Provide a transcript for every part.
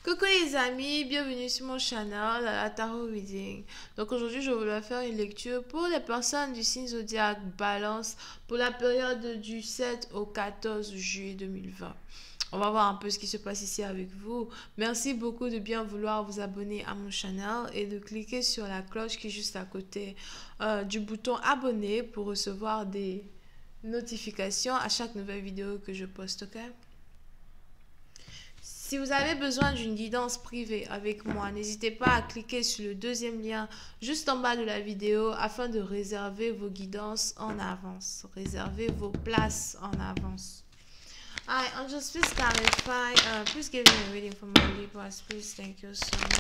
Coucou les amis, bienvenue sur mon channel à la Tarot Reading. Donc aujourd'hui je voulais faire une lecture pour les personnes du signe zodiaque Balance pour la période du 7 au 14 juillet 2020. On va voir un peu ce qui se passe ici avec vous. Merci beaucoup de bien vouloir vous abonner à mon channel et de cliquer sur la cloche qui est juste à côté du bouton abonner pour recevoir des notifications à chaque nouvelle vidéo que je poste, ok? Si vous avez besoin d'une guidance privée avec moi, n'hésitez pas à cliquer sur le deuxième lien juste en bas de la vidéo afin de réserver vos guidances en avance. Réservez vos places en avance. Hi, Angels, please clarify. Please give me a reading for my Libras, please. Thank you so much.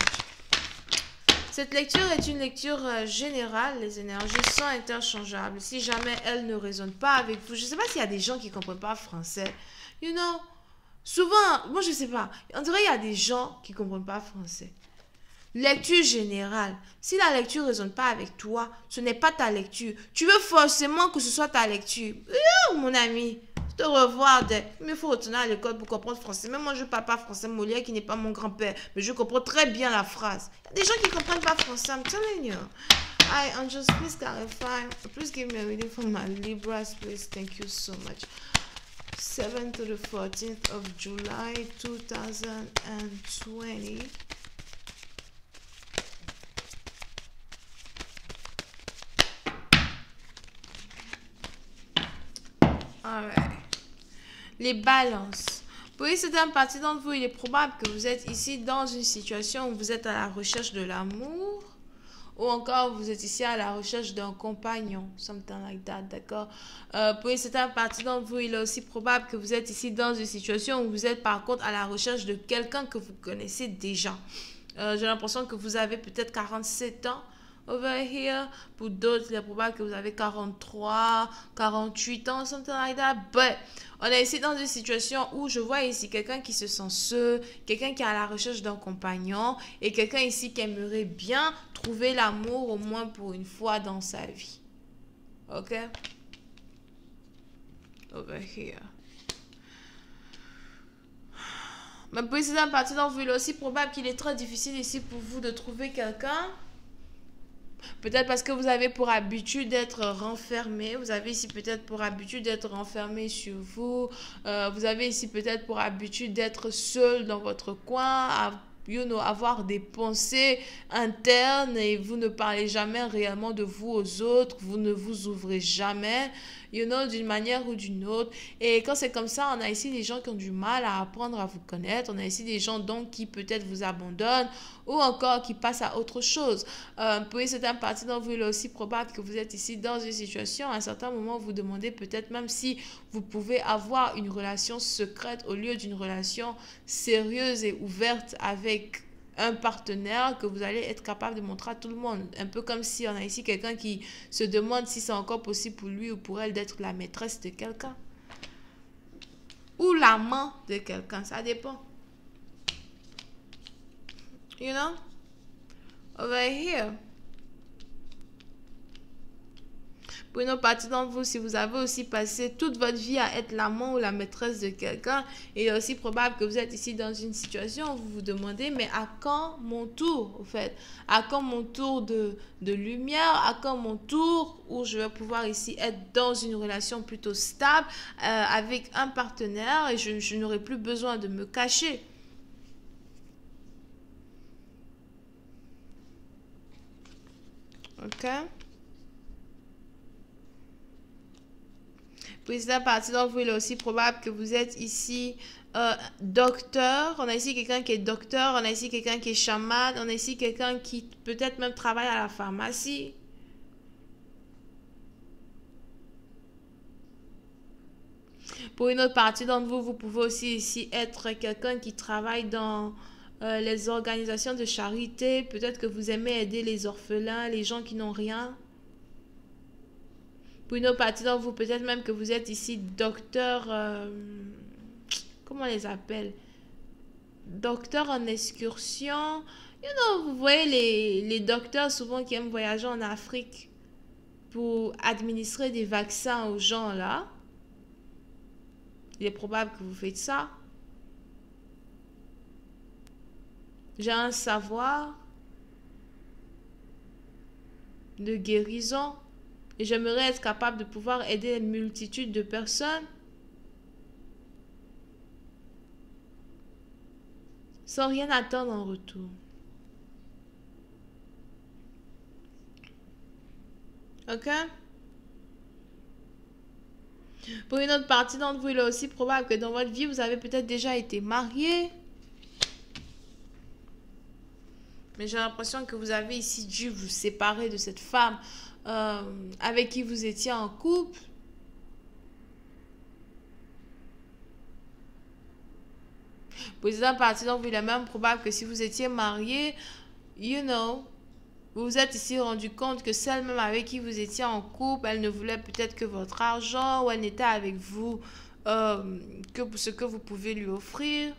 Cette lecture est une lecture générale. Les énergies sont interchangeables. Si jamais elles ne résonnent pas avec vous, je ne sais pas s'il y a des gens qui ne comprennent pas français. You know, souvent, moi je sais pas, on dirait qu'il y a des gens qui ne comprennent pas français. Lecture générale. Si la lecture ne résonne pas avec toi, ce n'est pas ta lecture. Tu veux forcément que ce soit ta lecture. Mon ami, je te revoir. Il me faut retourner à l'école pour comprendre français. Même moi, je ne parle pas français. Molière qui n'est pas mon grand-père. Mais je comprends très bien la phrase. Il y a des gens qui ne comprennent pas français. I'm telling you. Hi, Angels, please clarify. Please give me a reading for my Libras, please. Thank you so much. 7th to the 14th of July 2020. Alright. Les balances. Pour certaines parties d'entre vous, il est probable que vous êtes ici dans une situation où vous êtes à la recherche de l'amour. Ou encore, vous êtes ici à la recherche d'un compagnon. Something like that, d'accord? Pour certaines parties d'entre vous, il est aussi probable que vous êtes ici dans une situation où vous êtes par contre à la recherche de quelqu'un que vous connaissez déjà. J'ai l'impression que vous avez peut-être 47 ans. Over here, pour d'autres, il est probable que vous avez 43, 48 ans, something like that. But on est ici dans une situation où je vois ici quelqu'un qui se sent seul, quelqu'un qui est à la recherche d'un compagnon et quelqu'un ici qui aimerait bien trouver l'amour au moins pour une fois dans sa vie. Ok? Over here. Mais pour cette partie d'entre vous, il est aussi probable qu'il est très difficile ici pour vous de trouver quelqu'un. Peut-être parce que vous avez pour habitude d'être renfermé. Vous avez ici peut-être pour habitude d'être renfermé sur vous. Vous avez ici peut-être pour habitude d'être seul dans votre coin, avoir des pensées internes et vous ne parlez jamais réellement de vous aux autres. Vous ne vous ouvrez jamais, d'une manière ou d'une autre. Et quand c'est comme ça, on a ici des gens qui ont du mal à apprendre à vous connaître. On a ici des gens donc qui peut-être vous abandonnent ou encore qui passent à autre chose. Pour certaines parties d'entre vous, il est aussi probable que vous êtes ici dans une situation, à un certain moment, vous demandez peut-être même si vous pouvez avoir une relation secrète au lieu d'une relation sérieuse et ouverte avec un partenaire que vous allez être capable de montrer à tout le monde. Un peu comme si on a ici quelqu'un qui se demande si c'est encore possible pour lui ou pour elle d'être la maîtresse de quelqu'un. Ou l'amant de quelqu'un, ça dépend. You know? Over here. Pour une autre partie d'entre vous, si vous avez aussi passé toute votre vie à être l'amant ou la maîtresse de quelqu'un, il est aussi probable que vous êtes ici dans une situation où vous vous demandez, mais à quand mon tour, au fait? À quand mon tour de lumière? À quand mon tour où je vais pouvoir ici être dans une relation plutôt stable avec un partenaire et je n'aurai plus besoin de me cacher? Ok? Pour cette partie d'entre vous, il est aussi probable que vous êtes ici docteur. On a ici quelqu'un qui est docteur. On a ici quelqu'un qui est chaman. On a ici quelqu'un qui peut-être même travaille à la pharmacie. Pour une autre partie d'entre vous, vous pouvez aussi ici être quelqu'un qui travaille dans les organisations de charité. Peut-être que vous aimez aider les orphelins, les gens qui n'ont rien. Pour une autre partie d'entre vous, peut-être même que vous êtes ici docteur, comment on les appelle? Docteur en excursion. Vous voyez les docteurs souvent qui aiment voyager en Afrique pour administrer des vaccins aux gens là. Il est probable que vous faites ça. J'ai un savoir de guérison et j'aimerais être capable de pouvoir aider une multitude de personnes sans rien attendre en retour. Ok? Pour une autre partie d'entre vous, il est aussi probable que dans votre vie, vous avez peut-être déjà été marié. Mais j'ai l'impression que vous avez ici dû vous séparer de cette femme avec qui vous étiez en couple. Pour une autre partie d'entre vous, il est même probable que si vous étiez marié, vous vous êtes ici rendu compte que celle même avec qui vous étiez en couple, elle ne voulait peut-être que votre argent ou elle n'était avec vous que pour ce que vous pouvez lui offrir.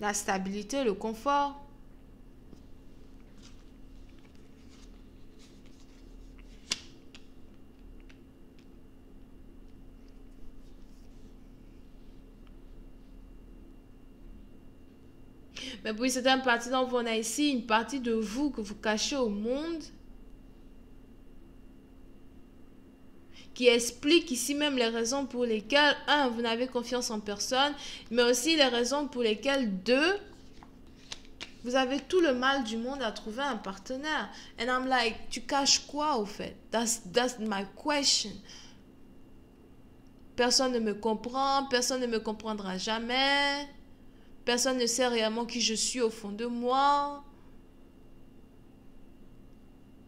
La stabilité, le confort. Mais pour certaines parties d'entre vous, on a ici une partie de vous que vous cachez au monde qui explique ici même les raisons pour lesquelles, un, vous n'avez confiance en personne, mais aussi les raisons pour lesquelles, deux, vous avez tout le mal du monde à trouver un partenaire. And I'm like, tu caches quoi au fait? That's my question. Personne ne me comprend, personne ne me comprendra jamais. Personne ne sait réellement qui je suis au fond de moi.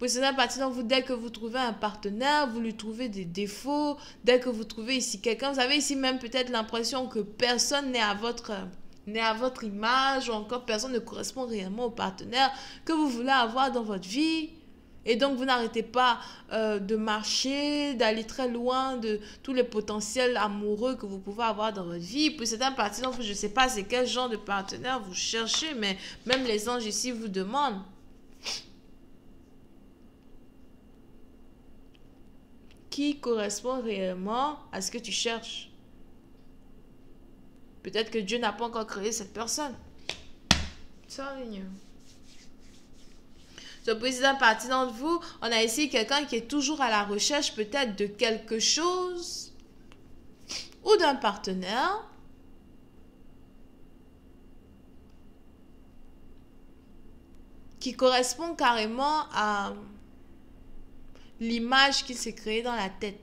Pour certaines parties d'entre vous, dès que vous trouvez un partenaire, vous lui trouvez des défauts. Dès que vous trouvez ici quelqu'un, vous avez ici même peut-être l'impression que personne n'est à votre image ou encore personne ne correspond réellement au partenaire que vous voulez avoir dans votre vie. Et donc, vous n'arrêtez pas de marcher, d'aller très loin de tous les potentiels amoureux que vous pouvez avoir dans votre vie. Pour certaines parties d'entre vous, je ne sais pas c'est quel genre de partenaire vous cherchez, mais même les anges ici vous demandent. Qui correspond réellement à ce que tu cherches? Peut-être que Dieu n'a pas encore créé cette personne. Telling you. Pour une partie d'entre vous, on a ici quelqu'un qui est toujours à la recherche peut-être de quelque chose ou d'un partenaire. Qui correspond carrément à l'image qu'il s'est créée dans la tête.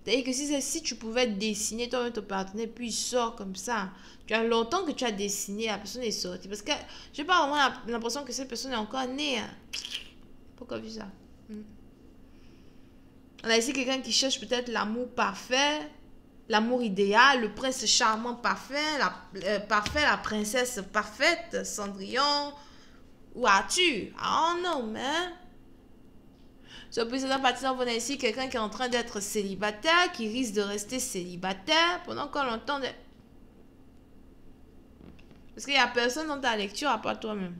C'est-à-dire que si tu pouvais dessiner toi-même ton partenaire, puis il sort comme ça, tu as longtemps que tu as dessiné, la personne est sortie. Parce que j'ai pas vraiment l'impression que cette personne est encore née. Hein. Pourquoi vu ça? On a ici quelqu'un qui cherche peut-être l'amour parfait, l'amour idéal, le prince charmant parfait, la princesse parfaite, Cendrillon ou Arthur. I don't know, man. Sur le précédent partie, on a ici quelqu'un qui est en train d'être célibataire, qui risque de rester célibataire pendant encore longtemps. Parce qu'il n'y a personne dans ta lecture à part toi-même.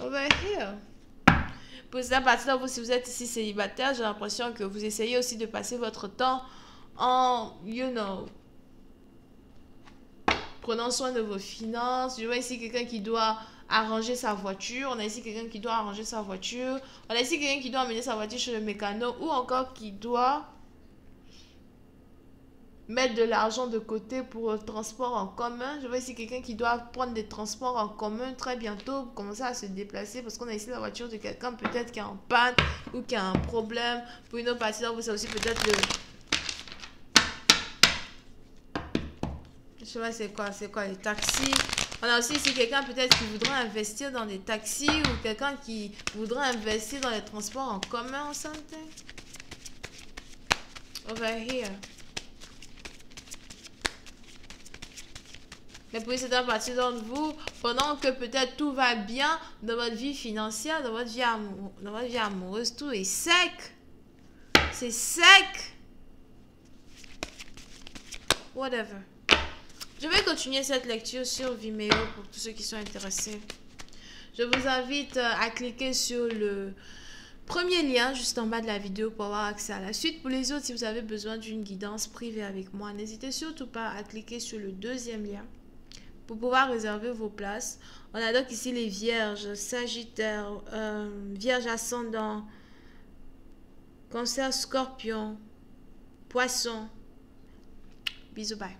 Over here. Pour cette partie-là, si vous êtes ici célibataire, j'ai l'impression que vous essayez aussi de passer votre temps en, prenant soin de vos finances. Je vois ici quelqu'un qui doit arranger sa voiture. On a ici quelqu'un qui doit arranger sa voiture. On a ici quelqu'un qui doit amener sa voiture chez le mécano ou encore qui doit mettre de l'argent de côté pour le transport en commun. Je vois ici quelqu'un qui doit prendre des transports en commun très bientôt pour commencer à se déplacer parce qu'on a ici la voiture de quelqu'un peut-être qui est en panne ou qui a un problème. Pour une autre partie, c'est aussi peut-être le... Je sais pas c'est quoi les taxis. On a aussi ici quelqu'un peut-être qui voudrait investir dans des taxis ou quelqu'un qui voudrait investir dans les transports en commun ou something. Over here. Mais pour certaines parties d'entre vous, pendant que peut-être tout va bien dans votre vie financière, dans votre vie amoureuse, tout est sec. C'est sec. Whatever. Je vais continuer cette lecture sur Vimeo pour tous ceux qui sont intéressés. Je vous invite à cliquer sur le premier lien juste en bas de la vidéo pour avoir accès à la suite. Pour les autres, si vous avez besoin d'une guidance privée avec moi, n'hésitez surtout pas à cliquer sur le deuxième lien pour pouvoir réserver vos places. On a donc ici les vierges, sagittaires, vierge ascendant, cancer, scorpion, poisson. Bisous, bye.